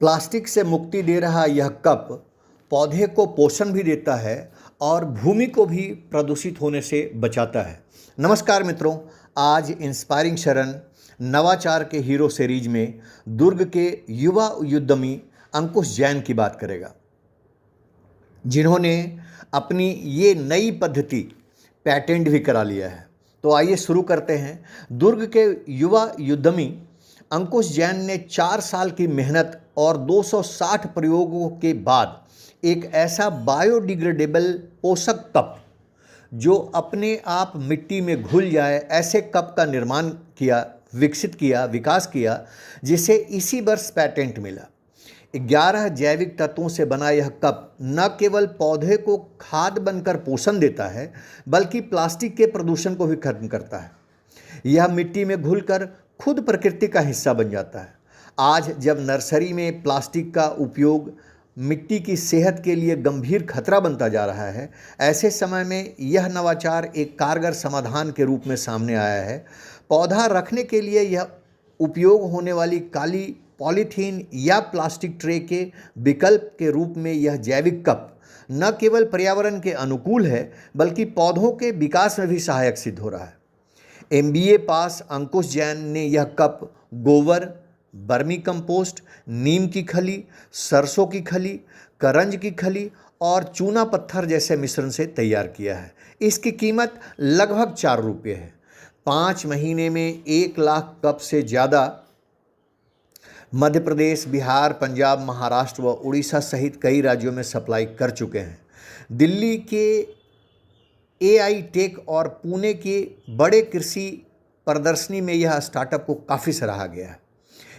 Plastic से मुक्ति दे रहा यह कप पौधे को पोषण भी देता है और भूमि को भी प्रदूषित होने से बचाता है। नमस्कार मित्रों, आज इंस्पायरिंग शरण नवाचार के हीरो सीरीज में दुर्ग के युवा उद्यमी अंकुश जैन की बात करेगा, जिन्होंने अपनी ये नई पद्धति पेटेंट भी करा लिया है। तो आइए शुरू करते हैं। दुर्ग के युवा उद्यमी अंकुश जैन ने 4 साल की मेहनत और 260 प्रयोगों के बाद एक ऐसा बायोडिग्रेडेबल पोषक कप जो अपने आप मिट्टी में घुल जाए, ऐसे कप का निर्माण किया, विकास किया, जिसे इसी वर्ष पेटेंट मिला। 11 जैविक तत्वों से बना यह कप न केवल पौधे को खाद बनकर पोषण देता है, बल्कि प्लास्टिक के प्रदूषण को भी खत्म करता है। यह मिट्टी में घुलकर खुद प्रकृति का हिस्सा बन जाता है। आज जब नर्सरी में प्लास्टिक का उपयोग मिट्टी की सेहत के लिए गंभीर खतरा बनता जा रहा है, ऐसे समय में यह नवाचार एक कारगर समाधान के रूप में सामने आया है। पौधा रखने के लिए यह उपयोग होने वाली काली पॉलीथीन या प्लास्टिक ट्रे के विकल्प के रूप में यह जैविक कप न केवल पर्यावरण के अनुकूल है, बल्कि पौधों के विकास में भी सहायक सिद्ध हो रहा है। MBA पास अंकुश जैन ने यह कप गोबर, बर्मी कंपोस्ट, नीम की खली, सरसों की खली, करंज की खली और चूना पत्थर जैसे मिश्रण से तैयार किया है। इसकी कीमत लगभग 4 रुपये है। 5 महीने में 1 लाख कप से ज़्यादा मध्य प्रदेश, बिहार, पंजाब, महाराष्ट्र व उड़ीसा सहित कई राज्यों में सप्लाई कर चुके हैं। दिल्ली के AI टेक और पुणे के बड़े कृषि प्रदर्शनी में यह स्टार्टअप को काफ़ी सराहा गया है।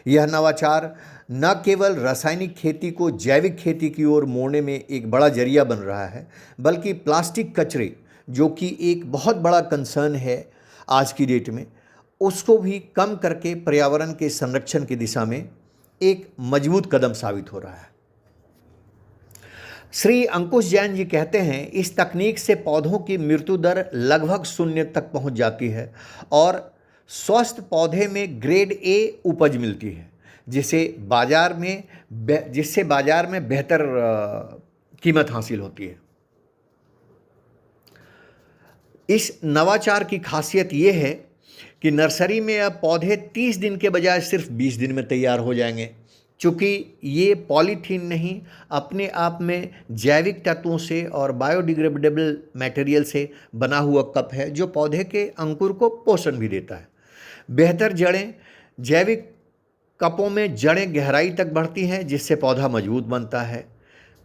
यह नवाचार न केवल रासायनिक खेती को जैविक खेती की ओर मोड़ने में एक बड़ा जरिया बन रहा है, बल्कि प्लास्टिक कचरे, जो कि एक बहुत बड़ा कंसर्न है आज की डेट में, उसको भी कम करके पर्यावरण के संरक्षण की दिशा में एक मजबूत कदम साबित हो रहा है। श्री अंकुश जैन जी कहते हैं, इस तकनीक से पौधों की मृत्यु दर लगभग 0 तक पहुंच जाती है और स्वस्थ पौधे में ग्रेड A उपज मिलती है, जिससे बाजार में बेहतर कीमत हासिल होती है। इस नवाचार की खासियत ये है कि नर्सरी में अब पौधे 30 दिन के बजाय सिर्फ 20 दिन में तैयार हो जाएंगे। चूँकि ये पॉलीथीन नहीं, अपने आप में जैविक तत्वों से और बायोडिग्रेडेबल मटेरियल से बना हुआ कप है, जो पौधे के अंकुर को पोषण भी देता है। बेहतर जड़ें, जैविक कपों में जड़ें गहराई तक बढ़ती हैं, जिससे पौधा मजबूत बनता है।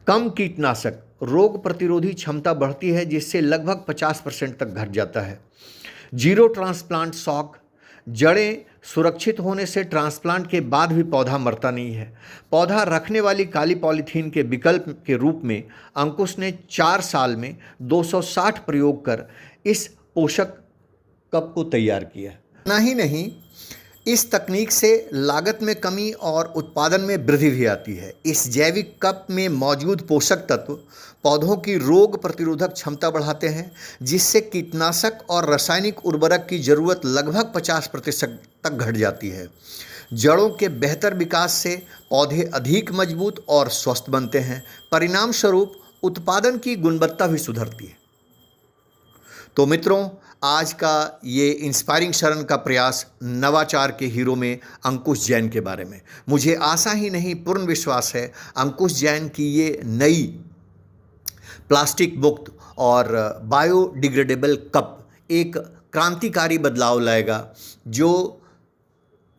कम कीटनाशक, रोग प्रतिरोधी क्षमता बढ़ती है, जिससे लगभग 50% तक घट जाता है। जीरो ट्रांसप्लांट शॉक, जड़ें सुरक्षित होने से ट्रांसप्लांट के बाद भी पौधा मरता नहीं है। पौधा रखने वाली काली पॉलीथीन के विकल्प के रूप में अंकुश ने 4 साल में 260 प्रयोग कर इस पोषक कप को तैयार किया। नहीं, इस तकनीक से लागत में कमी और उत्पादन में वृद्धि भी आती है। इस जैविक कप में मौजूद पोषक तत्व पौधों की रोग प्रतिरोधक क्षमता बढ़ाते हैं, जिससे कीटनाशक और रासायनिक उर्वरक की ज़रूरत लगभग 50% तक घट जाती है। जड़ों के बेहतर विकास से पौधे अधिक मजबूत और स्वस्थ बनते हैं। परिणाम स्वरूप उत्पादन की गुणवत्ता भी सुधरती है। तो मित्रों, आज का ये इंस्पायरिंग शरण का प्रयास नवाचार के हीरो में अंकुश जैन के बारे में। मुझे आशा ही नहीं, पूर्ण विश्वास है अंकुश जैन की ये नई प्लास्टिक मुक्त और बायोडिग्रेडेबल कप एक क्रांतिकारी बदलाव लाएगा, जो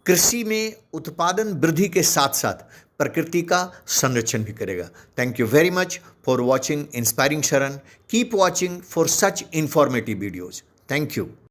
कृषि में उत्पादन वृद्धि के साथ साथ प्रकृति का संरक्षण भी करेगा। Thank you very much for watching inspiring Sharan. Keep watching for such informative videos. Thank you.